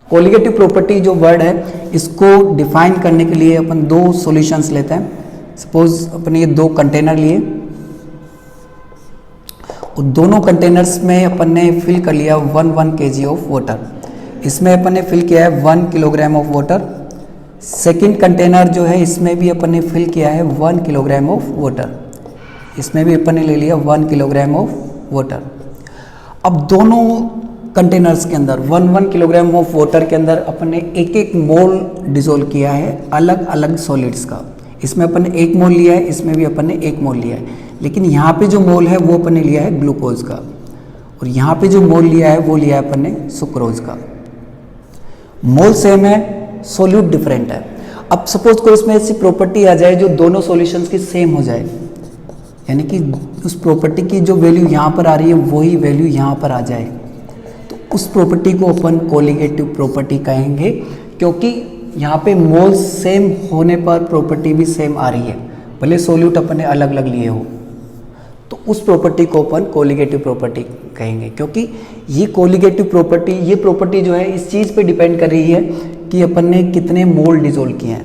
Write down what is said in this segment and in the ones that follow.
Colligative property जो word है इसको डिफाइन करने के लिए अपन दो सॉल्यूशंस लेते हैं। सपोज अपन ये दो कंटेनर लिए और दोनों कंटेनर्स में अपन ने फिल कर लिया 1 kg ऑफ वाटर। इसमें अपन ने फिल किया है 1 kilogram of water. Second container जो है इसमें भी अपन ने फिल किया है 1 किलोग्राम ऑफ वाटर। इसमें भी अपन ने ले लिया 1 किलोग्राम ऑफ वाटर। अब दोनों कंटेनर्स के अंदर 1 किलोग्राम ऑफ वाटर के अंदर अपन ने एक एक मोल डिसोल्व किया है अलग अलग सॉलिड्स का। इसमें अपन ने 1 मोल लिया है, इसमें भी अपन ने 1 मोल लिया है, लेकिन यहाँ पे जो मोल है वो अपन ने लिया है ग्लूकोज का और यहाँ पे जो मोल लिया है वो लिया है अपन ने सुक्रोज का। मोल सेम है, सॉल्यूट डिफरेंट है। अब सपोज कोई इसमें ऐसी प्रॉपर्टी आ जाए जो दोनों सॉल्यूशंस की सेम हो जाए, यानी कि उस प्रॉपर्टी की जो वैल्यू यहाँ पर आ रही है वही वैल्यू यहाँ पर आ जाए, तो उस प्रॉपर्टी को अपन कोलिगेटिव प्रॉपर्टी कहेंगे, क्योंकि यहाँ पे मोल सेम होने पर प्रॉपर्टी भी सेम आ रही है, भले सॉल्यूट अपन ने अलग अलग लिए हो, तो उस प्रॉपर्टी को अपन कोलिगेटिव प्रॉपर्टी कहेंगे। क्योंकि ये कोलिगेटिव प्रॉपर्टी, ये प्रॉपर्टी जो है इस चीज़ पे डिपेंड कर रही है कि अपन ने कितने मोल डिसोल्व किए हैं।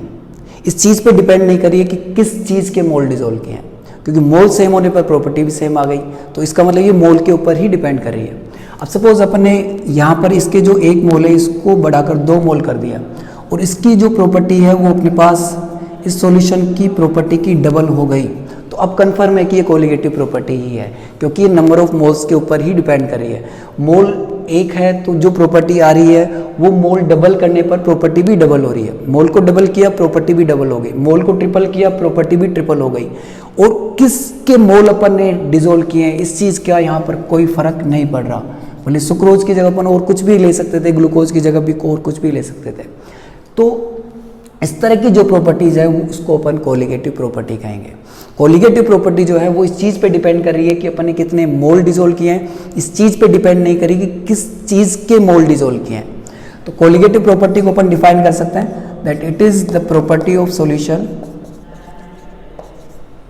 इस चीज़ पे डिपेंड नहीं कर रही है कि किस चीज़ के मोल डिसोल्व किए हैं, क्योंकि मोल सेम होने पर प्रॉपर्टी भी सेम आ गई, तो इसका मतलब ये मोल के ऊपर ही डिपेंड कर रही है। अब सपोज अपन ने यहाँ पर इसके जो 1 मोल है इसको बढ़ाकर 2 मोल कर दिया और इसकी जो प्रॉपर्टी है वो अपने पास इस सॉल्यूशन की प्रॉपर्टी की डबल हो गई, तो अब कंफर्म है कि ये कोलिगेटिव प्रॉपर्टी ही है, क्योंकि ये नंबर ऑफ मोल्स के ऊपर ही डिपेंड कर रही है। मोल 1 है तो जो प्रॉपर्टी आ रही है वो मोल डबल करने पर प्रॉपर्टी भी डबल हो रही है। मोल को डबल किया प्रॉपर्टी भी डबल हो गई, मोल को ट्रिपल किया प्रॉपर्टी भी ट्रिपल हो गई। और किसके मोल अपन ने डिसोल्व किए हैं इस चीज़ का यहाँ पर कोई फर्क नहीं पड़ रहा। बोले सुक्रोज की जगह अपन और कुछ भी ले सकते थे, ग्लूकोज की जगह भी और कुछ भी ले सकते थे। तो इस तरह की जो प्रॉपर्टीज है उसको अपन कोलिगेटिव प्रॉपर्टी कहेंगे। कोलिगेटिव प्रॉपर्टी जो है वो इस चीज़ पे डिपेंड कर रही है कि अपन ने कितने मोल डिसोल्व किए हैं, इस चीज़ पे डिपेंड नहीं करेगी कि किस चीज़ के मोल डिसोल्व किए हैं। तो कोलिगेटिव प्रॉपर्टी को अपन डिफाइन कर सकते हैं that it is the property of solution,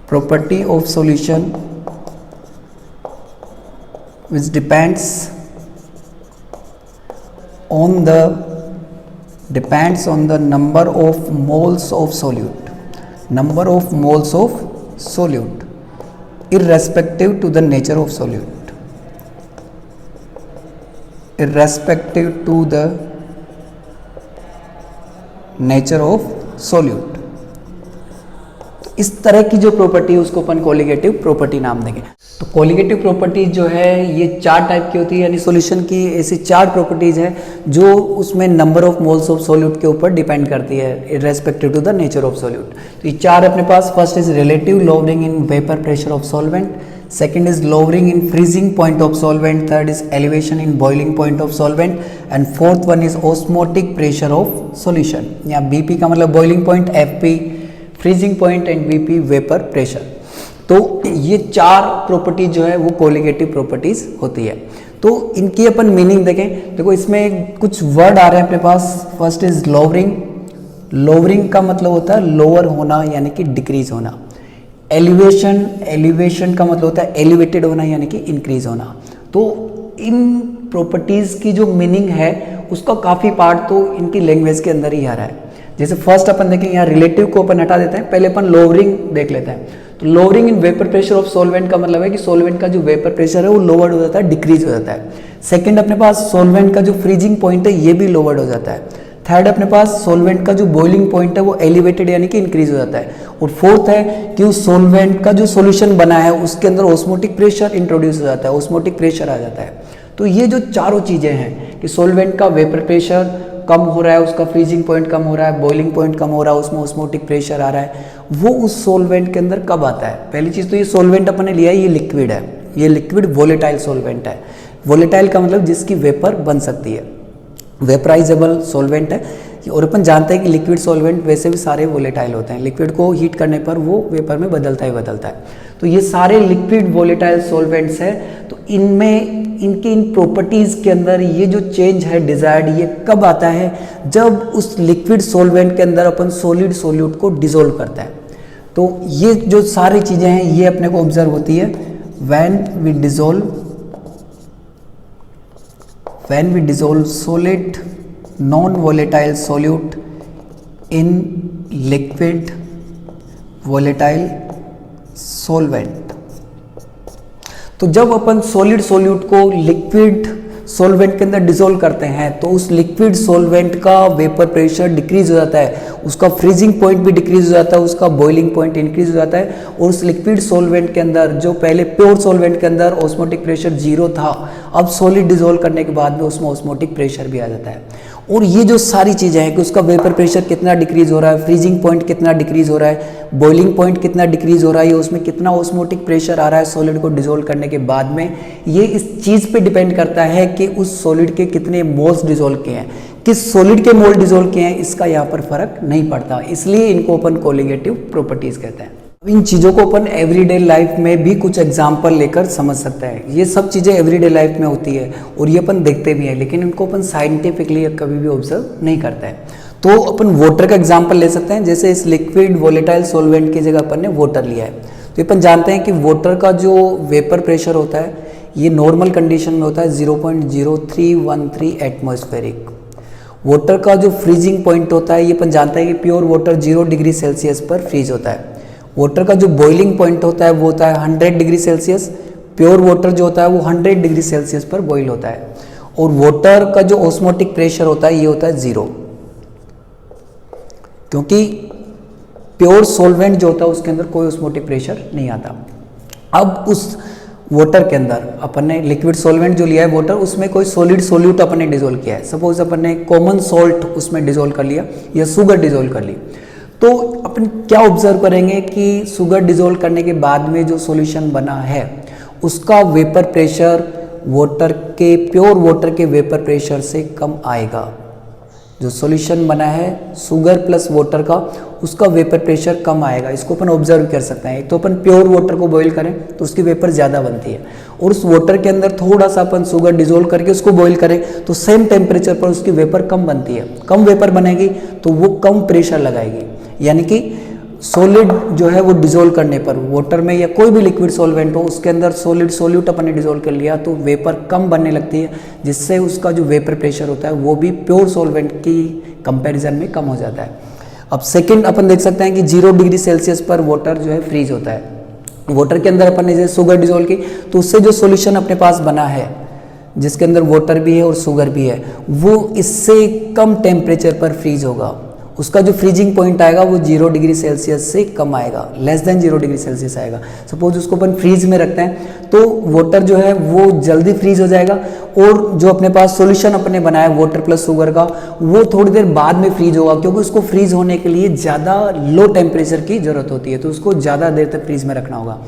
property of solution which depends on the number of moles of solute, number of moles of solute irrespective to the nature of solute, irrespective to the nature of solute। इस तरह की जो property है उसको अपन colligative property नाम देंगे। तो colligative property जो है ये 4 टाइप की होती है, यानी सॉल्यूशन की ऐसी 4 प्रॉपर्टीज हैं जो उसमें number of moles of solute के ऊपर डिपेंड करती है irrespective to the nature of solute. तो ये 4 अपने पास, first is relative lowering in vapour pressure of solvent, second is lowering in freezing point of solvent, third is elevation in boiling point of solvent and fourth one is osmotic pressure of solution. यहाँ BP का मतलब boiling point, FP freezing point and VP vapour pressure. तो ये 4 property जो है वो colligative properties होती है। तो इनकी अपन मीनिंग देखें, देखो इसमें कुछ वर्ड आ रहे हैं अपने पास। फर्स्ट इज लोवरिंग, लोवरिंग का मतलब होता है लोअर होना यानी कि डिक्रीज होना। एलिवेशन, एलिवेशन का मतलब होता है एलिवेटेड होना यानी कि इंक्रीज होना। तो इन प्रॉपर्टीज की जो मीनिंग है उसका काफ़ी पार्ट तो इनकी लैंग्वेज के अंदर ही आ रहा है। जैसे फर्स्ट अपन देखें, यहाँ रिलेटिव को अपन हटा देते हैं, पहले अपन लोवरिंग देख लेते हैं। तो lowering in vapour pressure of solvent का मतलब है कि सॉल्वेंट का जो वेपर प्रेशर है वो लोवर्ड हो जाता है, डिक्रीज हो जाता है। सेकंड अपने पास सॉल्वेंट का जो फ्रीजिंग पॉइंट है ये भी लोवर्ड हो जाता है। थर्ड अपने पास सॉल्वेंट का जो बॉइलिंग पॉइंट है वो एलिवेटेड यानी कि इंक्रीज हो जाता है। और फोर्थ है कि उस सॉल्वेंट का जो सॉल्यूशन बना है उसके अंदर ऑस्मोटिक प्रेशर इंट्रोड्यूस हो जाता है, ऑस्मोटिक प्रेशर आ जाता है। तो ये जो चारों चीज़ें हैं कि सॉल्वेंट का वेपर प्रेशर कम हो रहा है, उसका फ्रीजिंग पॉइंट कम हो रहा है, बॉइलिंग पॉइंट कम हो रहा है, उसमें ऑस्मोटिक प्रेशर आ रहा है, वो उस सॉल्वेंट के अंदर कब आता है। पहली चीज़ तो ये सॉल्वेंट अपन ने लिया है, ये लिक्विड है, ये लिक्विड वोलेटाइल सॉल्वेंट है। वोलेटाइल का मतलब जिसकी वेपर बन सकती है, वेपराइजेबल सॉल्वेंट है। और अपन जानते हैं कि लिक्विड सॉल्वेंट वैसे भी सारे वोलेटाइल होते हैं, लिक्विड को हीट करने पर वो वेपर में बदलता ही बदलता है। तो ये सारे लिक्विड वोलेटाइल सॉल्वेंट्स हैं। तो इनमें इनकी इन प्रॉपर्टीज़ के अंदर ये जो चेंज है डिजायर्ड, ये कब आता है, जब उस लिक्विड सॉल्वेंट के अंदर अपन सॉलिड सॉल्यूट को डिसोल्व करता है। तो ये जो सारी चीज़ें हैं ये अपने को ऑब्जर्व होती है when we dissolve solid non volatile solute in liquid volatile solvent. तो जब अपन सॉलिड सॉल्यूट को लिक्विड सॉल्वेंट के अंदर डिसॉल्व करते हैं तो उस लिक्विड सॉल्वेंट का वेपर प्रेशर डिक्रीज हो जाता है, उसका फ्रीजिंग पॉइंट भी डिक्रीज हो जाता है, उसका बॉइलिंग पॉइंट इंक्रीज हो जाता है। और उस लिक्विड सॉल्वेंट के अंदर जो पहले प्योर सॉल्वेंट के अंदर ऑस्मोटिक प्रेशर 0 था, अब सॉलिड डिसॉल्व करने के बाद में उसमें ऑस्मोटिक प्रेशर भी आ जाता है। और ये जो सारी चीज़ें हैं कि उसका वेपर प्रेशर कितना डिक्रीज हो रहा है, फ्रीजिंग पॉइंट कितना डिक्रीज हो रहा है, बॉइलिंग पॉइंट कितना डिक्रीज हो रहा है, या उसमें कितना ऑस्मोटिक प्रेशर आ रहा है सॉलिड को डिसॉल्व करने के बाद में, ये इस चीज़ पे डिपेंड करता है कि उस सॉलिड के कितने मोल्स डिसॉल्व किए हैं, किस सॉलिड के मोल डिसॉल्व किए हैं, इसका यहाँ पर फर्क नहीं पड़ता। इसलिए इनको अपन कोलिगेटिव प्रॉपर्टीज कहते हैं। इन चीज़ों को अपन एवरीडे लाइफ में भी कुछ एग्जाम्पल लेकर समझ सकते हैं। ये सब चीज़ें एवरीडे लाइफ में होती है और ये अपन देखते भी हैं, लेकिन इनको अपन साइंटिफिकली कभी भी ऑब्जर्व नहीं करते हैं। तो अपन वाटर का एग्जाम्पल ले सकते हैं। जैसे इस लिक्विड वोलेटाइल सॉल्वेंट की जगह अपन ने वाटर लिया है, तो अपन जानते हैं कि वाटर का जो वेपर प्रेशर होता है ये नॉर्मल कंडीशन में होता है 0.0313 एटमॉस्फेरिक। वाटर का जो फ्रीजिंग पॉइंट होता है ये अपन जानते हैं कि प्योर वाटर 0 डिग्री सेल्सियस पर फ्रीज होता है। वाटर का जो बॉइलिंग पॉइंट होता है वो होता है 100 डिग्री सेल्सियस। प्योर वाटर जो होता है वो 100 डिग्री सेल्सियस पर बॉइल होता है। और वाटर का जो ऑस्मोटिक प्रेशर होता है ये होता है 0, क्योंकि प्योर सॉल्वेंट जो होता है उसके अंदर कोई ऑस्मोटिक प्रेशर नहीं आता। अब उस वाटर के अंदर अपन ने लिक्विड सॉल्वेंट जो लिया है वाटर, उसमें कोई सॉलिड सॉल्यूट अपन ने डिसॉल्व किया है। सपोज अपन ने कॉमन सॉल्ट उसमें डिसॉल्व कर लिया या शुगर डिसॉल्व कर ली, तो अपन क्या ऑब्जर्व करेंगे कि शुगर डिसॉल्व करने के बाद में जो सॉल्यूशन बना है उसका वेपर प्रेशर वाटर के प्योर वाटर के वेपर प्रेशर से कम आएगा। जो सॉल्यूशन बना है शुगर प्लस वाटर का, उसका वेपर प्रेशर कम आएगा। इसको अपन ऑब्जर्व कर सकते हैं। एक तो अपन प्योर वाटर को बॉईल करें तो उसकी वेपर ज़्यादा बनती है, और उस वाटर के अंदर थोड़ा सा अपन शुगर डिसॉल्व करके उसको बॉईल करें तो सेम टेम्परेचर पर उसकी वेपर कम बनती है। कम वेपर बनेगी तो वो कम प्रेशर लगाएगी, यानी कि सॉलिड जो है वो डिसॉल्व करने पर वाटर में या कोई भी लिक्विड सॉल्वेंट हो उसके अंदर सॉलिड सॉल्यूट अपन ने डिसॉल्व कर लिया तो वेपर कम बनने लगती है, जिससे उसका जो वेपर प्रेशर होता है वो भी प्योर सॉल्वेंट की कंपैरिजन में कम हो जाता है। अब सेकंड अपन देख सकते हैं कि 0 डिग्री सेल्सियस पर वाटर जो है फ्रीज होता है। वाटर के अंदर अपन ने जैसे शुगर डिसॉल्व की तो उससे जो सॉल्यूशन अपने पास बना है जिसके अंदर वाटर भी है और शुगर भी है, वो इससे कम टेम्परेचर पर फ्रीज होगा। उसका जो फ्रीजिंग पॉइंट आएगा वो 0 डिग्री सेल्सियस से कम आएगा, लेस देन 0 डिग्री सेल्सियस आएगा। सपोज उसको अपन फ्रीज में रखते हैं तो वाटर जो है वो जल्दी फ्रीज हो जाएगा, और जो अपने पास सॉल्यूशन अपने बनाया वाटर प्लस शुगर का वो थोड़ी देर बाद में फ्रीज होगा, क्योंकि उसको फ्रीज होने के लिए ज़्यादा लो टेम्परेचर की जरूरत होती है, तो उसको ज़्यादा देर तक फ्रीज में रखना होगा।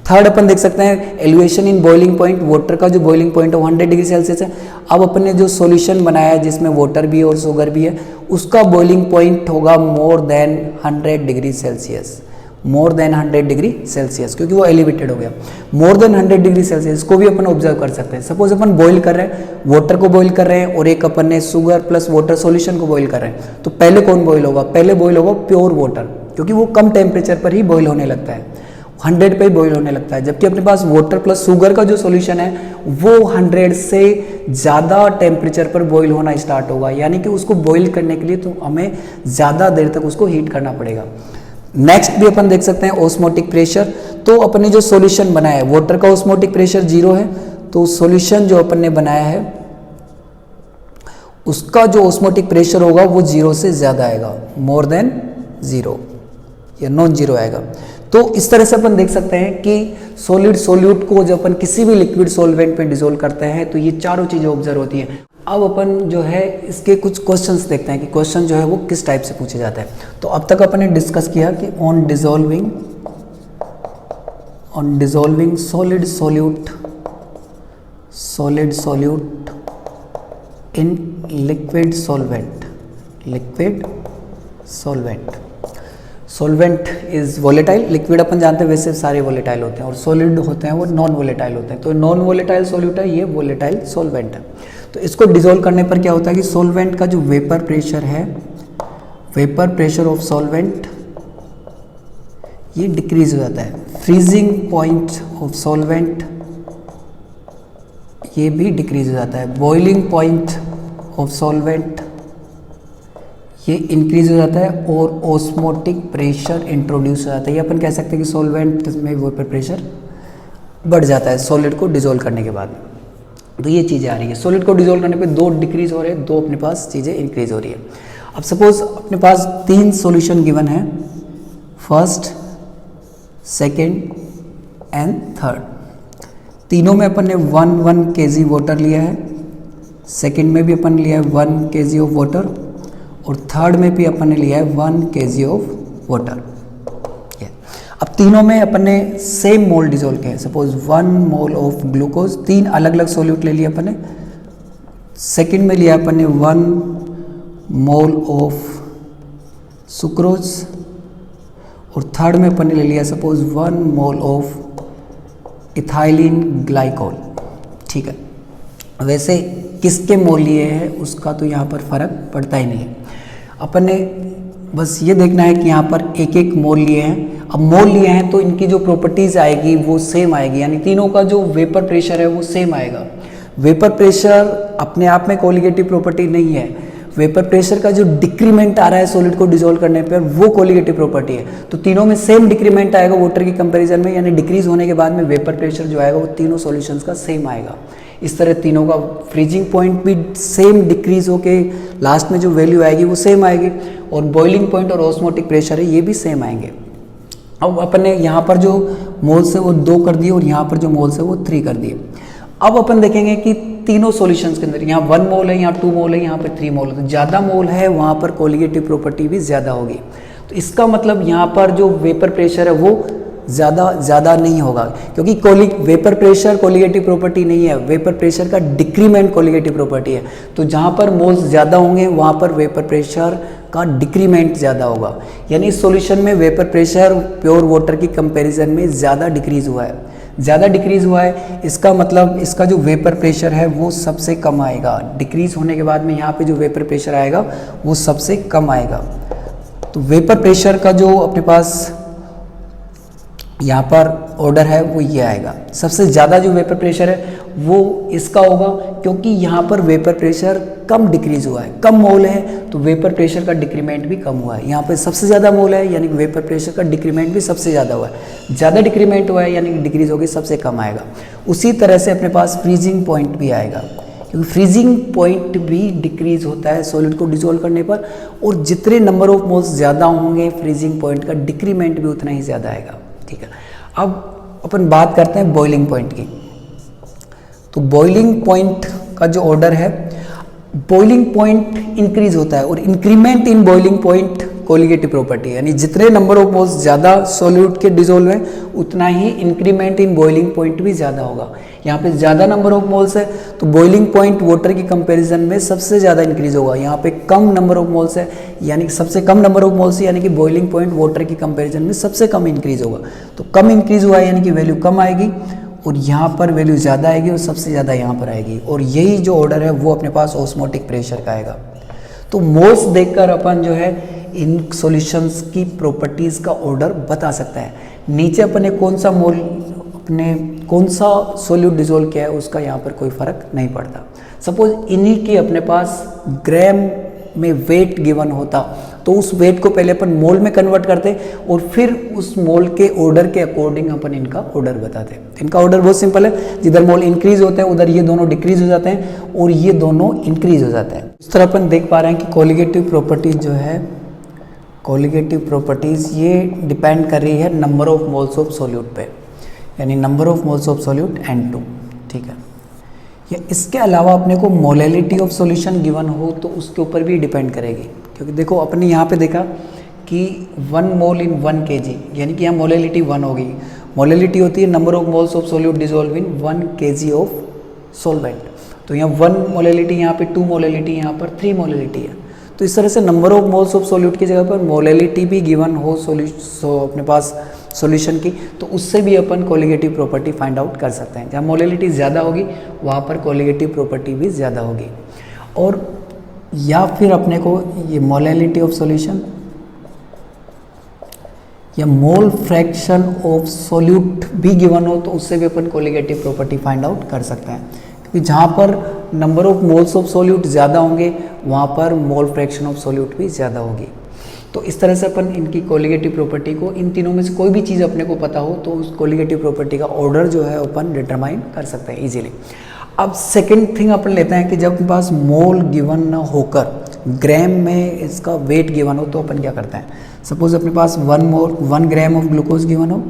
थर्ड अपन देख सकते हैं elevation in boiling point. Water का जो बॉइलिंग पॉइंट है 100 डिग्री सेल्सियस है। अब अपन ने जो सॉल्यूशन बनाया है जिसमें वाटर भी है और शुगर भी है, उसका बॉइलिंग पॉइंट होगा more than 100 degree Celsius, more than 100 degree Celsius, क्योंकि वो एलिवेटेड हो गया। मोर देन 100 डिग्री सेल्सियस को भी अपन ऑब्जर्व कर सकते हैं। सपोज अपन बॉईल कर रहे हैं, वाटर को बॉईल कर रहे हैं और एक अपन ने शुगर प्लस वाटर सॉल्यूशन को बॉईल कर रहे हैं, तो पहले कौन बॉईल होगा? पहले बॉईल होगा प्योर वाटर, क्योंकि वो कम टेम्परेचर पर ही बॉईल होने लगता है, 100 पे ही बॉईल होने लगता है। जबकि अपने पास वाटर प्लस शुगर का जो सॉल्यूशन है वो 100 से ज़्यादा टेम्परेचर पर बॉईल होना स्टार्ट होगा, यानी कि उसको बॉईल करने के लिए तो हमें ज़्यादा देर तक उसको हीट करना पड़ेगा। नेक्स्ट भी अपन देख सकते हैं ऑस्मोटिक प्रेशर। तो अपन ने जो सॉल्यूशन बनाया है वाटर का ऑस्मोटिक प्रेशर 0 है, तो सॉल्यूशन जो अपन ने बनाया है उसका जो ऑस्मोटिक प्रेशर होगा वो 0 से ज़्यादा आएगा, मोर देन 0 या नॉन 0 आएगा। तो इस तरह से अपन देख सकते हैं कि सॉलिड सॉल्यूट को जब अपन किसी भी लिक्विड सॉल्वेंट में डिसॉल्व करते हैं तो ये चारों चीज़ें ऑब्जर्व होती हैं। अब अपन जो है इसके कुछ क्वेश्चंस देखते हैं कि क्वेश्चन जो है वो किस टाइप से पूछे जाते हैं। तो अब तक अपन ने डिस्कस किया कि on dissolving solid solute in liquid solvent. Solvent is volatile, liquid अपन जानते हैं वैसे सारे वोलेटाइल होते हैं, और सॉलिड होते हैं वो नॉन वोलेटाइल होते हैं। तो नॉन वोलेटाइल सॉल्यूट है, ये वोलेटाइल सॉल्वेंट है। तो इसको डिसॉल्व करने पर क्या होता है कि सॉल्वेंट का जो वेपर प्रेशर है, वेपर प्रेशर ऑफ सॉल्वेंट ये डिक्रीज हो जाता है। फ्रीजिंग पॉइंट ऑफ सॉल्वेंट ये भी डिक्रीज हो जाता है। बॉइलिंग पॉइंट ऑफ सॉल्वेंट ये इंक्रीज हो जाता है और ऑस्मोटिक प्रेशर इंट्रोड्यूस हो जाता है। ये अपन कह सकते हैं कि सॉल्वेंट में वेपर प्रेशर बढ़ जाता है सॉलिड को डिजोल्व करने के बाद। तो ये चीज़ें आ रही है, सॉलिड को डिजोल्व करने पे 2 डिक्रीज हो रहे हैं, 2 अपने पास चीज़ें इंक्रीज हो रही है। अब सपोज अपने पास 3 सॉल्यूशन गिवन है, फर्स्ट, सेकेंड एंड थर्ड। तीनों में अपन ने 1 kg वाटर लिया है, सेकेंड में भी अपन लिया है 1 kg ऑफ वाटर, और थर्ड में भी अपन ने लिया है 1 kg ऑफ वाटर। अब तीनों में अपन ने सेम मोल डिजोल्व किया है। सपोज 1 मोल ऑफ ग्लूकोज, 3 अलग अलग सोल्यूट ले लिया अपन ने। सेकेंड में लिया अपन ने 1 मोल ऑफ सुक्रोज, और थर्ड में अपन ने ले लिया suppose 1 mole of ethylene glycol. ठीक है, वैसे किसके मोल लिए हैं उसका तो यहाँ पर फर्क पड़ता ही नहीं है। अपन ने बस ये देखना है कि यहाँ पर एक एक मोल लिए हैं। अब मोल लिए हैं तो इनकी जो प्रॉपर्टीज़ आएगी वो सेम आएगी, यानी तीनों का जो वेपर प्रेशर है वो सेम आएगा। वेपर प्रेशर अपने आप में कोलिगेटिव प्रॉपर्टी नहीं है, वेपर प्रेशर का जो डिक्रीमेंट आ रहा है सॉलिड को डिसॉल्व करने पर वो कोलिगेटिव प्रॉपर्टी है। तो तीनों में सेम डिक्रीमेंट आएगा वाटर की कंपैरिजन में, यानी डिक्रीज होने के बाद में वेपर प्रेशर जो आएगा वो तीनों सॉल्यूशंस का सेम आएगा। इस तरह तीनों का फ्रीजिंग पॉइंट भी सेम डिक्रीज होके लास्ट में जो वैल्यू आएगी वो सेम आएगी, और बॉइलिंग पॉइंट और ऑस्मोटिक प्रेशर है ये भी सेम आएंगे। अब अपन ने यहाँ पर जो मोल्स है वो 2 कर दिए और यहाँ पर जो मोल्स है वो 3 कर दिए। अब अपन देखेंगे कि तीनों सॉल्यूशंस के अंदर यहाँ 1 मोल है, यहाँ 2 मोल है, यहाँ पर 3 मोल है, तो ज़्यादा मोल है वहाँ पर कोलिगेटिव प्रॉपर्टी भी ज़्यादा होगी। तो इसका मतलब यहाँ पर जो वेपर प्रेशर है वो ज़्यादा नहीं होगा, क्योंकि वेपर प्रेशर कोलिगेटिव प्रॉपर्टी नहीं है, वेपर प्रेशर का डिक्रीमेंट कोलिगेटिव प्रॉपर्टी है। तो जहाँ पर मोल्स ज़्यादा होंगे वहाँ पर वेपर प्रेशर का डिक्रीमेंट ज़्यादा होगा, यानी इस सॉल्यूशन में वेपर प्रेशर प्योर वाटर की कंपैरिजन में ज़्यादा डिक्रीज हुआ है। इसका मतलब इसका जो वेपर प्रेशर है वो सबसे कम आएगा। डिक्रीज होने के बाद में यहाँ पे जो वेपर प्रेशर आएगा वो सबसे कम आएगा। तो वेपर प्रेशर का जो अपने पास यहाँ पर ऑर्डर है वो ये आएगा। सबसे ज़्यादा जो वेपर प्रेशर है वो इसका होगा, क्योंकि यहाँ पर वेपर प्रेशर कम डिक्रीज हुआ है, कम मोल है तो वेपर प्रेशर का डिक्रीमेंट भी कम हुआ है। यहाँ पे सबसे ज़्यादा मोल है यानी कि वेपर प्रेशर का डिक्रीमेंट भी सबसे ज़्यादा हुआ है। ज़्यादा डिक्रीमेंट हुआ है यानी कि डिक्रीज होगी सबसे कम आएगा। उसी तरह से अपने पास फ्रीजिंग पॉइंट भी आएगा, क्योंकि फ्रीजिंग पॉइंट भी डिक्रीज होता है सॉलिड को डिसॉल्व करने पर, और जितने नंबर ऑफ मोल्स ज़्यादा होंगे फ्रीजिंग पॉइंट का डिक्रीमेंट भी उतना ही ज़्यादा आएगा। ठीक है, अब अपन बात करते हैं बॉइलिंग पॉइंट की। तो बॉइलिंग पॉइंट का जो ऑर्डर है, बॉइलिंग पॉइंट इंक्रीज होता है और increment in boiling point colligative property, यानी जितने नंबर ऑफ मोल्स ज़्यादा सॉल्यूट के डिसॉल्व हैं उतना ही इंक्रीमेंट इन बॉइलिंग पॉइंट भी ज़्यादा होगा। यहाँ पे ज़्यादा नंबर ऑफ मोल्स है तो बॉइलिंग पॉइंट वाटर की कंपैरिजन में सबसे ज़्यादा इंक्रीज होगा। यहाँ पे कम नंबर ऑफ मोल्स है यानी कि सबसे कम नंबर ऑफ मोल्स है, यानी कि बॉइलिंग पॉइंट वाटर की कंपैरिजन में सबसे कम इंक्रीज होगा। तो कम इंक्रीज हुआ है यानी कि वैल्यू कम आएगी, और यहाँ पर वैल्यू ज़्यादा आएगी और सबसे ज़्यादा यहाँ पर आएगी, और यही जो ऑर्डर है वो अपने पास ऑस्मोटिक प्रेशर का आएगा। तो मोल्स देखकर अपन जो है इन सॉल्यूशंस की प्रॉपर्टीज़ का ऑर्डर बता सकता है। नीचे अपन ने कौन सा मोल अपने कौन सा सॉल्यूट डिसॉल्व किया है उसका यहाँ पर कोई फर्क नहीं पड़ता। सपोज इन्हीं की अपने पास ग्राम में वेट गिवन होता तो उस वेट को पहले अपन मोल में कन्वर्ट करते और फिर उस मोल के ऑर्डर के अकॉर्डिंग अपन इनका ऑर्डर बताते। इनका ऑर्डर बहुत सिंपल है, जिधर मोल इंक्रीज होते हैं उधर ये दोनों डिक्रीज हो जाते हैं और ये दोनों इंक्रीज हो जाते हैं। इस तरह अपन देख पा रहे हैं कि कोलिगेटिव प्रॉपर्टीज जो है, कोलिगेटिव प्रॉपर्टीज़ ये डिपेंड कर रही है number of moles of solute पे, यानी number of moles of solute N2। ठीक है, या इसके अलावा अपने को मोलैलिटी ऑफ सॉल्यूशन गिवन हो तो उसके ऊपर भी डिपेंड करेगी, क्योंकि देखो अपने यहाँ पे देखा कि 1 मोल इन 1 kg, यानी कि यहाँ मोलैलिटी 1 होगी। मोलैलिटी होती है number of moles of solute dissolve in 1 kg of solvent. तो यहाँ 1 मोलैलिटी, यहाँ पे 2 मोलैलिटी, यहाँ पर 3 मोलैलिटी है। तो इस तरह से number of moles of solute की जगह पर मोलैलिटी भी गिवन हो अपने पास सॉल्यूशन की, तो उससे भी अपन कोलिगेटिव प्रॉपर्टी फाइंड आउट कर सकते हैं। जहाँ मोलैलिटी ज़्यादा होगी वहाँ पर कोलिगेटिव प्रॉपर्टी भी ज़्यादा होगी। और या फिर अपने को ये मोलैलिटी ऑफ सॉल्यूशन या मोल फ्रैक्शन ऑफ सॉल्यूट भी गिवन हो तो उससे भी अपन कोलिगेटिव प्रॉपर्टी फाइंड आउट कर सकते हैं, कि जहाँ पर number of moles of solute ज़्यादा होंगे वहाँ पर मोल फ्रैक्शन ऑफ सॉल्यूट भी ज़्यादा होगी। तो इस तरह से अपन इनकी कोलिगेटिव प्रॉपर्टी को, इन तीनों में से कोई भी चीज़ अपने को पता हो तो उस कोलिगेटिव प्रॉपर्टी का ऑर्डर जो है अपन डिटरमाइन कर सकते हैं इजीली। अब सेकंड थिंग अपन लेते हैं कि जब अपने पास मोल गिवन ना होकर ग्राम में इसका वेट गिवन हो तो अपन क्या करते हैं। सपोज अपने पास 1 ग्राम ऑफ ग्लूकोज गिवन हो,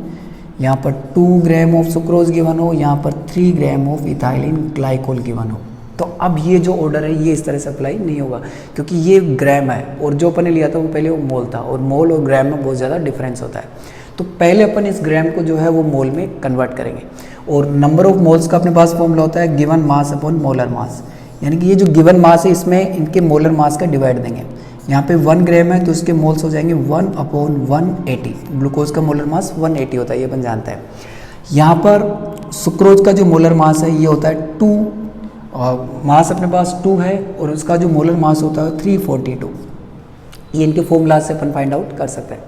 यहाँ पर 2 ग्राम ऑफ सुक्रोज गिवन हो, यहाँ पर 3 gram of ethylene glycol given हो। तो अब ये जो ऑर्डर है ये इस तरह से अप्लाई नहीं होगा, क्योंकि ये ग्राम है और जो अपन ने लिया था वो पहले वो मोल था, और मोल और ग्राम में बहुत ज़्यादा डिफरेंस होता है। तो पहले अपन इस ग्राम को जो है वो मोल में कन्वर्ट करेंगे, और नंबर ऑफ मोल्स का अपने पास फॉर्मूला होता है given mass upon molar mass, यानी कि ये जो गिवन मास है इसमें इनके मोलर मास का डिवाइड देंगे। यहाँ पे 1 ग्राम है तो इसके मोल्स हो जाएंगे 1/180। ग्लूकोज का मोलर मास 180 होता है, ये अपन जानते हैं। यहाँ पर सुक्रोज का जो मोलर मास है ये होता है 2, और मास अपने पास 2 है और उसका जो मोलर मास होता है 342। ये इनके फॉर्मूला से अपन फाइंड आउट कर सकते हैं।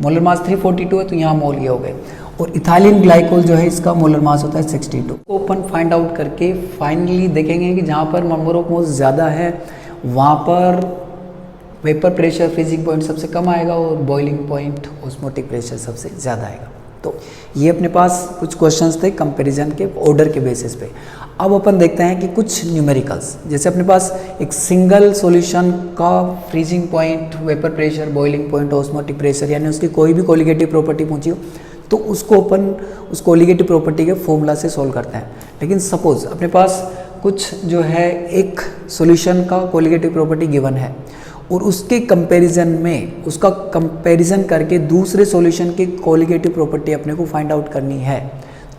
मोलर मास 342 है तो यहाँ मोल ये हो गए, और इथाइलिन ग्लाइकोल जो है इसका मोलर मास होता है 62। तो अपन फाइंड आउट करके फाइनली देखेंगे कि जहाँ पर नंबर ऑफ मोल्स ज़्यादा है वहाँ पर वेपर प्रेशर फ्रीजिंग पॉइंट सबसे कम आएगा और बॉइलिंग पॉइंट ऑस्मोटिक प्रेशर सबसे ज़्यादा आएगा। तो ये अपने पास कुछ क्वेश्चंस थे कंपैरिजन के ऑर्डर के बेसिस पे। अब अपन देखते हैं कि कुछ न्यूमेरिकल्स, जैसे अपने पास एक सिंगल सॉल्यूशन का freezing point, vapour pressure, boiling point, osmotic pressure, यानी उसकी कोई भी कोलिगेटिव प्रॉपर्टी पूछी हो तो उसको अपन उस कोलिगेटिव प्रॉपर्टी के फॉर्मूला से सॉल्व करते हैं। लेकिन सपोज अपने पास कुछ जो है एक सॉल्यूशन का कोलिगेटिव प्रॉपर्टी गिवन है और उसके कंपैरिजन में उसका कंपैरिजन करके दूसरे सॉल्यूशन की कोलिगेटिव प्रॉपर्टी अपने को फाइंड आउट करनी है,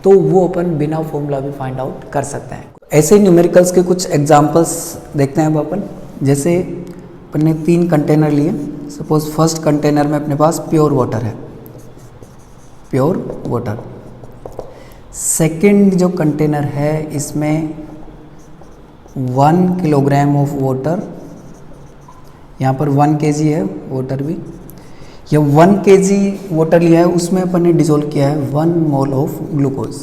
तो वो अपन बिना फॉर्मूला भी फाइंड आउट कर सकते हैं। ऐसे ही न्यूमेरिकल्स के कुछ एग्जांपल्स देखते हैं अब अपन। जैसे अपन ने 3 कंटेनर लिए। सपोज फर्स्ट कंटेनर में अपने पास प्योर वाटर है, प्योर वाटर। सेकंड जो कंटेनर है इसमें 1 किलोग्राम ऑफ वाटर, यहाँ पर 1 kg है वाटर भी। ये 1 kg वाटर लिया है, उसमें अपन ने डिसोल्व किया है 1 मोल ऑफ ग्लूकोज।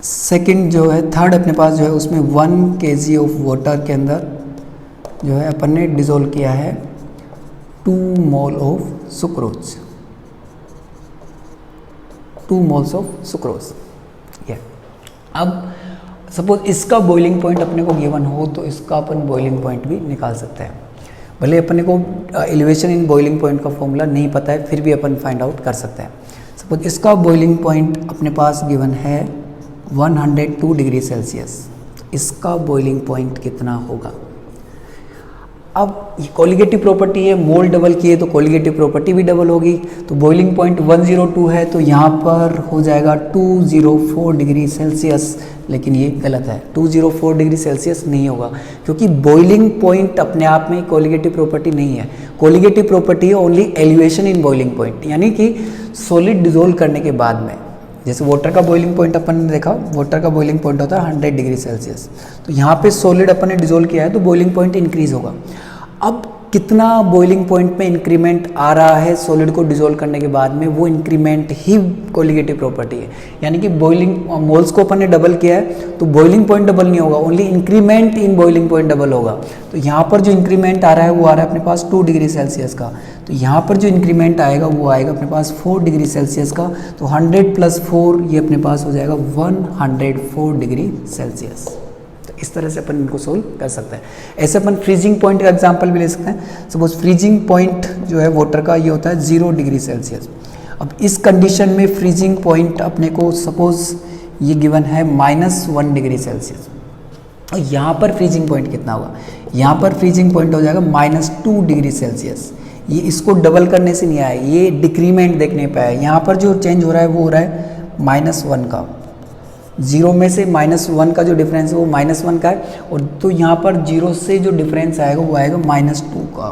सेकंड जो है थर्ड अपने पास जो है उसमें 1 kg ऑफ वाटर के अंदर जो है अपन ने डिसोल्व किया है 2 mole of sucrose, 2 moles of sucrose. अब सपोज इसका बॉइलिंग पॉइंट अपने को गिवन हो तो इसका अपन बॉइलिंग पॉइंट भी निकाल सकते हैं। भले अपने को एलिवेशन इन बॉइलिंग पॉइंट का फॉर्मूला नहीं पता है फिर भी अपन फाइंड आउट कर सकते हैं। सपोज इसका बॉइलिंग पॉइंट अपने पास गिवन है 102 डिग्री सेल्सियस, इसका बॉइलिंग पॉइंट कितना होगा। अब ये कोलिगेटिव प्रॉपर्टी है, मोल डबल किए तो कोलिगेटिव प्रॉपर्टी भी डबल होगी। तो बॉइलिंग पॉइंट 102 है तो यहाँ पर हो जाएगा 204 डिग्री सेल्सियस, लेकिन ये गलत है। 204 डिग्री सेल्सियस नहीं होगा, क्योंकि बॉइलिंग पॉइंट अपने आप में कोलिगेटिव प्रॉपर्टी नहीं है। कोलिगेटिव प्रॉपर्टी है only elevation in boiling point, यानी कि सॉलिड डिजोल्व करने के बाद में। जैसे वाटर का बॉइलिंग पॉइंट अपन ने देखा, वाटर का बॉइलिंग पॉइंट होता है 100 डिग्री सेल्सियस। तो यहाँ पे सॉलिड अपन ने डिजोल्व किया है तो बॉइलिंग पॉइंट इंक्रीज होगा। अब कितना बॉइलिंग पॉइंट में इंक्रीमेंट आ रहा है सॉलिड को डिसॉल्व करने के बाद में, वो इंक्रीमेंट ही कोलिगेटिव प्रॉपर्टी है। यानी कि बॉइलिंग मोल्स को अपन ने डबल किया है तो बॉइलिंग पॉइंट डबल नहीं होगा, only increment in boiling point double होगा। तो यहाँ पर जो इंक्रीमेंट आ रहा है वो आ रहा है अपने पास 2 डिग्री सेल्सियस का, तो यहाँ पर जो इंक्रीमेंट आएगा वो आएगा अपने पास 4 डिग्री सेल्सियस का। तो 100 + 4 ये अपने पास हो जाएगा 104 डिग्री सेल्सियस। इस तरह से अपन इनको सोल्व कर सकते हैं। ऐसे अपन फ्रीजिंग पॉइंट का एग्जांपल भी ले सकते हैं। सपोज फ्रीजिंग पॉइंट जो है वाटर का ये होता है 0 डिग्री सेल्सियस। अब इस कंडीशन में फ्रीजिंग पॉइंट अपने को सपोज ये गिवन है -1 डिग्री सेल्सियस, और यहाँ पर फ्रीजिंग पॉइंट कितना होगा, यहाँ पर फ्रीजिंग पॉइंट हो जाएगा -2 डिग्री सेल्सियस। ये इसको डबल करने से नहीं आया, ये डिक्रीमेंट देखने पे आया। यहाँ पर जो चेंज हो रहा है वो हो रहा है -1 का, 0 में से -1 का जो डिफरेंस है वो -1 का है, और तो यहाँ पर 0 से जो डिफरेंस आएगा वो आएगा -2 का।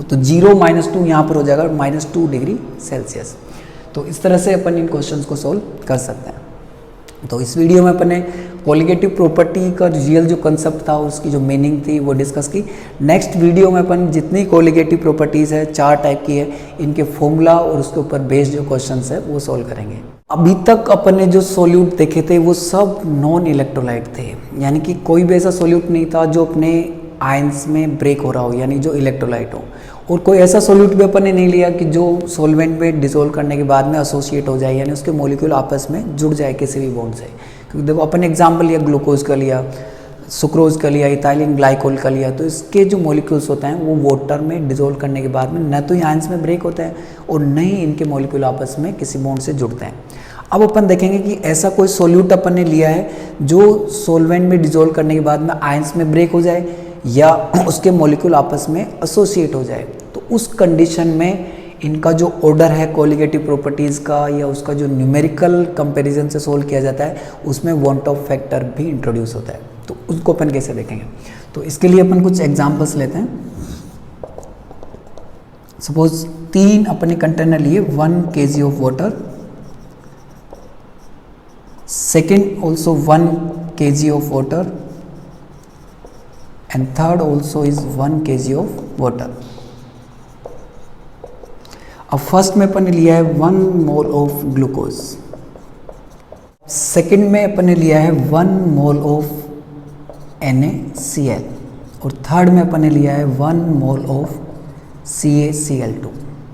तो 0 - 2 यहाँ पर हो जाएगा -2 डिग्री सेल्सियस। तो इस तरह से अपन इन क्वेश्चंस को सोल्व कर सकते हैं। तो इस वीडियो में अपन ने कोलिगेटिव प्रॉपर्टी का रियल जो कंसेप्ट था, उसकी जो मीनिंग थी वो डिस्कस की। नेक्स्ट वीडियो में अपन जितनी कोलिगेटिव प्रॉपर्टीज़ है 4 टाइप की है, इनके फॉर्मूला और उसके ऊपर बेस्ड जो क्वेश्चंस है वो सॉल्व करेंगे। अभी तक अपन ने जो सॉल्यूट देखे थे वो सब नॉन इलेक्ट्रोलाइट थे, यानी कि कोई भी ऐसा सॉल्यूट नहीं था जो अपने आयंस में ब्रेक हो रहा हो, यानी जो इलेक्ट्रोलाइट हो। और कोई ऐसा सॉल्यूट भी अपन ने नहीं लिया कि जो सॉल्वेंट में डिसोल्व करने के बाद में एसोसिएट हो जाए, यानी उसके मॉलिक्यूल आपस में जुड़ जाए किसी भी बॉन्ड से। क्योंकि देखो अपन एग्जाम्पल लिया ग्लूकोज का लिया, सुक्रोज का लिया, इथाइलिन ग्लाइकोल का लिया, तो इसके जो मॉलिक्यूल्स होते हैं वो वाटर में डिसोल्व करने के बाद में न तो ये आयंस में ब्रेक होते हैं और न ही इनके मॉलिक्यूल आपस में किसी बॉन्ड से जुड़ते हैं। अब अपन देखेंगे कि ऐसा कोई सॉल्यूट अपन ने लिया है जो सॉल्वेंट में डिसोल्व करने के बाद में आयंस में ब्रेक हो जाए या उसके मॉलिक्यूल आपस में एसोसिएट हो जाए, तो उस कंडीशन में इनका जो ऑर्डर है कोलिगेटिव प्रॉपर्टीज़ का या उसका जो न्यूमेरिकल कंपैरिजन से सोल्व किया जाता है, उसमें वन टॉप फैक्टर भी इंट्रोड्यूस होता है। तो उसको अपन कैसे देखेंगे, तो इसके लिए अपन कुछ एग्जांपल्स लेते हैं। सपोज 3 अपने कंटेनर लिए, 1 kg of water, second also 1 kg of water and third also is 1 kg of water। अब फर्स्ट में अपन ने लिया है 1 मोल ऑफ ग्लूकोज, सेकंड में अपन ने लिया है 1 मोल ऑफ NaCl और थर्ड में अपन ने लिया है 1 मोल ऑफ CaCl2।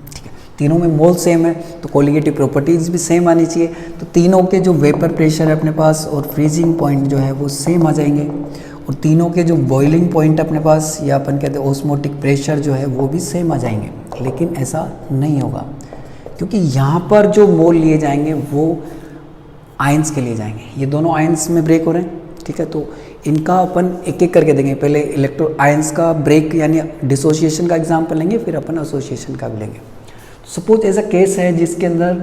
ठीक है, तीनों में मोल सेम है तो कोलिगेटिव प्रॉपर्टीज भी सेम आनी चाहिए। तो तीनों के जो वेपर प्रेशर है अपने पास और फ्रीजिंग पॉइंट जो है वो सेम आ जाएंगे, और तीनों के जो बॉइलिंग पॉइंट अपने पास या अपन कहते हैं ऑस्मोटिक प्रेशर जो है वो भी सेम आ जाएंगे। लेकिन ऐसा नहीं होगा, क्योंकि यहाँ पर जो मोल लिए जाएंगे वो आयंस के लिए जाएंगे। ये दोनों आयंस में ब्रेक हो रहे हैं, ठीक है, तो इनका अपन एक एक करके देंगे। पहले इलेक्ट्रो आयंस का ब्रेक यानी डिसोसिएशन का एग्जाम्पल लेंगे, फिर अपन एसोसिएशन का भी लेंगे। सपोज ऐसा केस है जिसके अंदर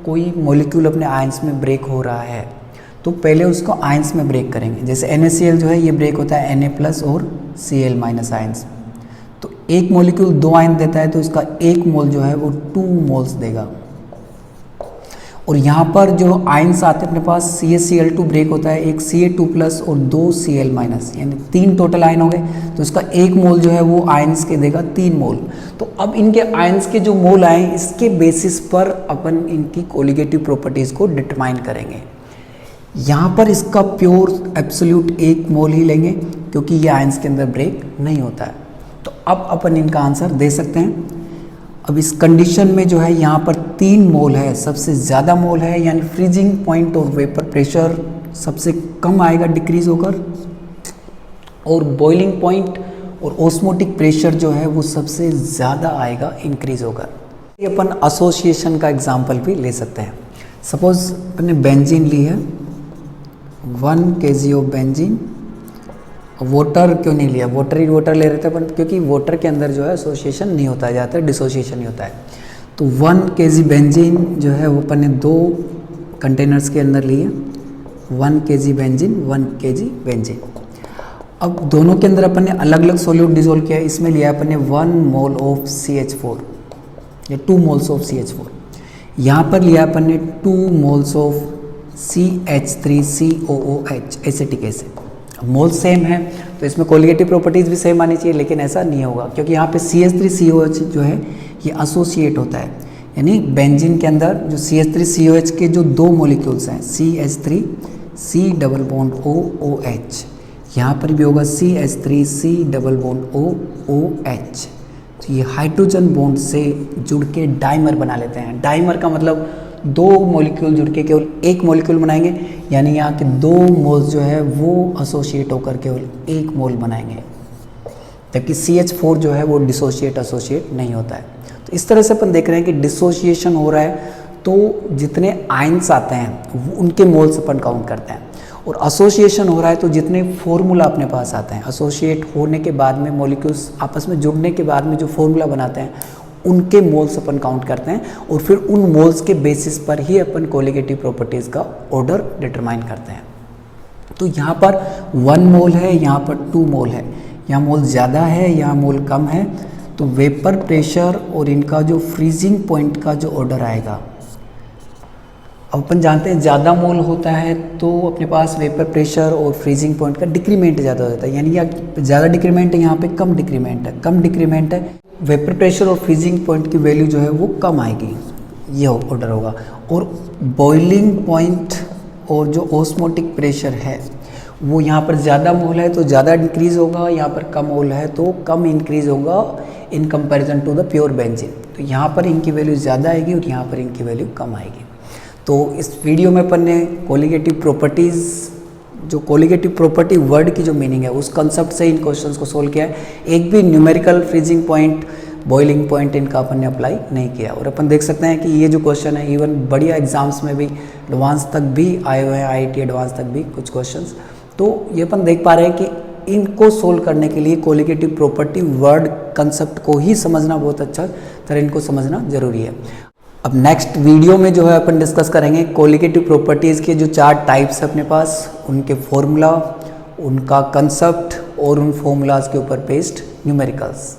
कोई मॉलिक्यूल अपने आयंस में ब्रेक हो रहा है, तो पहले उसको आयंस में ब्रेक करेंगे। जैसे NaCl जो है ये ब्रेक होता है Na+ और Cl- आयंस। तो एक मॉलिक्यूल 2 आयन देता है तो इसका 1 मोल जो है वो 2 मोल्स देगा। और यहाँ पर जो आयंस आते हैं अपने पास, CaCl2 ब्रेक होता है, एक Ca2+ और 2 Cl-, यानी 3 टोटल आयन हो गए। तो इसका 1 मोल जो है वो आयंस के देगा 3 मोल। तो अब इनके आयंस के जो मोल आए इसके बेसिस पर अपन इनकी कोलिगेटिव प्रॉपर्टीज़ को डिटरमाइन करेंगे। यहाँ पर इसका प्योर एब्सोल्यूट 1 मोल ही लेंगे क्योंकि ये आयंस के अंदर ब्रेक नहीं होता है। तो अब अपन इनका आंसर दे सकते हैं। अब इस कंडीशन में जो है यहाँ पर 3 मोल है, सबसे ज़्यादा मोल है, यानी फ्रीजिंग पॉइंट और वेपर प्रेशर सबसे कम आएगा डिक्रीज होकर, और बॉइलिंग पॉइंट और ऑस्मोटिक प्रेशर जो है वो सबसे ज़्यादा आएगा इंक्रीज होकर। ये अपन एसोसिएशन का एग्जाम्पल भी ले सकते हैं। सपोज अपने बेंजीन ली है, 1 kg ऑफ बेंजीन। वाटर क्यों नहीं लिया, वाटर ले रहे थे अपन, क्योंकि वाटर के अंदर जो है एसोसिएशन नहीं होता है, ज़्यादातर डिसोसिएशन ही होता है। तो 1 kg बेंजीन जो है वो अपन ने 2 कंटेनर्स के अंदर लिए, 1 kg बेंजीन, 1 kg बेंजीन। अब दोनों के अंदर अपन ने अलग अलग सॉल्यूट डिसोल्व किया। इसमें लिया अपन ने 1 मोल ऑफ CH4 या 2 मोल्स ऑफ CH4। यहाँ पर लिया अपन ने 2 moles of CH3COOH acetic acid. Mole same है तो इसमें कोलिगेटिव प्रॉपर्टीज़ भी सेम आनी चाहिए, लेकिन ऐसा नहीं होगा क्योंकि यहाँ पे CH3COOH जो है ये एसोसिएट होता है। यानी बेंजीन के अंदर जो CH3COOH के जो 2 मॉलिक्यूल्स हैं, CH3C⋯OOH, यहाँ पर भी होगा CH3C⋯OOH। तो ये हाइड्रोजन बॉन्ड से जुड़ के डाइमर बना लेते हैं। डाइमर का मतलब 2 मॉलिक्यूल जुड़ के केवल 1 मॉलिक्यूल बनाएंगे, यानी यहाँ के 2 मोल्स जो है वो एसोसिएट होकर केवल 1 मोल बनाएंगे, जबकि CH4 जो है वो एसोसिएट नहीं होता है। तो इस तरह से अपन देख रहे हैं कि डिसोसिएशन हो रहा है तो जितने आयंस आते हैं वो उनके मोल्स अपन काउंट करते हैं, और एसोसिएशन हो रहा है तो जितने फॉर्मूला अपने पास आते हैं, एसोसिएट होने के बाद में मॉलिक्यूल्स आपस में जुड़ने के बाद में जो फॉर्मूला बनाते हैं उनके मोल्स अपन काउंट करते हैं, और फिर उन मोल्स के बेसिस पर ही अपन कोलिगेटिव प्रॉपर्टीज़ का ऑर्डर डिटरमाइन करते हैं। तो यहाँ पर 1 मोल है, यहाँ पर 2 मोल है, यहाँ मोल ज़्यादा है, यहाँ मोल कम है, तो वेपर प्रेशर और इनका जो फ्रीजिंग पॉइंट का जो ऑर्डर आएगा, अब अपन जानते हैं ज़्यादा मोल होता है तो अपने पास वेपर प्रेशर और फ्रीजिंग पॉइंट का डिक्रीमेंट ज़्यादा होता है, यानी ज़्यादा डिक्रीमेंट है, यहाँ पे कम डिक्रीमेंट है, कम डिक्रीमेंट है, वेपर प्रेशर और फ्रीजिंग पॉइंट की वैल्यू जो है वो कम आएगी, ये ऑर्डर होगा। और बॉइलिंग पॉइंट और जो ऑस्मोटिक प्रेशर है वो यहाँ पर ज़्यादा मोल है तो ज़्यादा इंक्रीज़ होगा, यहाँ पर कम मोल है तो कम इंक्रीज़ होगा in comparison to the pure benzene. तो यहाँ पर इनकी वैल्यू ज़्यादा आएगी और यहाँ पर इनकी वैल्यू कम आएगी। तो इस वीडियो में अपन ने कोलिगेटिव प्रॉपर्टीज़, जो कोलिगेटिव प्रॉपर्टी वर्ड की जो मीनिंग है उस कंसेप्ट से इन क्वेश्चंस को सोल्व किया है। एक भी numerical freezing point, boiling point इनका अपन ने अप्लाई नहीं किया। और अपन देख सकते हैं कि ये जो क्वेश्चन है इवन बढ़िया एग्जाम्स में भी एडवांस तक भी आए हुए हैं, IIT एडवांस तक भी कुछ क्वेश्चंस। तो ये अपन देख पा रहे हैं कि इनको सोल्व करने के लिए कोलिगेटिव प्रॉपर्टी वर्ड कंसेप्ट को ही समझना बहुत अच्छा तरह इनको समझना जरूरी है। अब नेक्स्ट वीडियो में जो है अपन डिस्कस करेंगे कोलिगेटिव प्रॉपर्टीज़ के जो 4 टाइप्स है अपने पास, उनके फॉर्मूला, उनका कंसेप्ट और उन फॉर्मूलाज के ऊपर बेस्ड न्यूमेरिकल्स।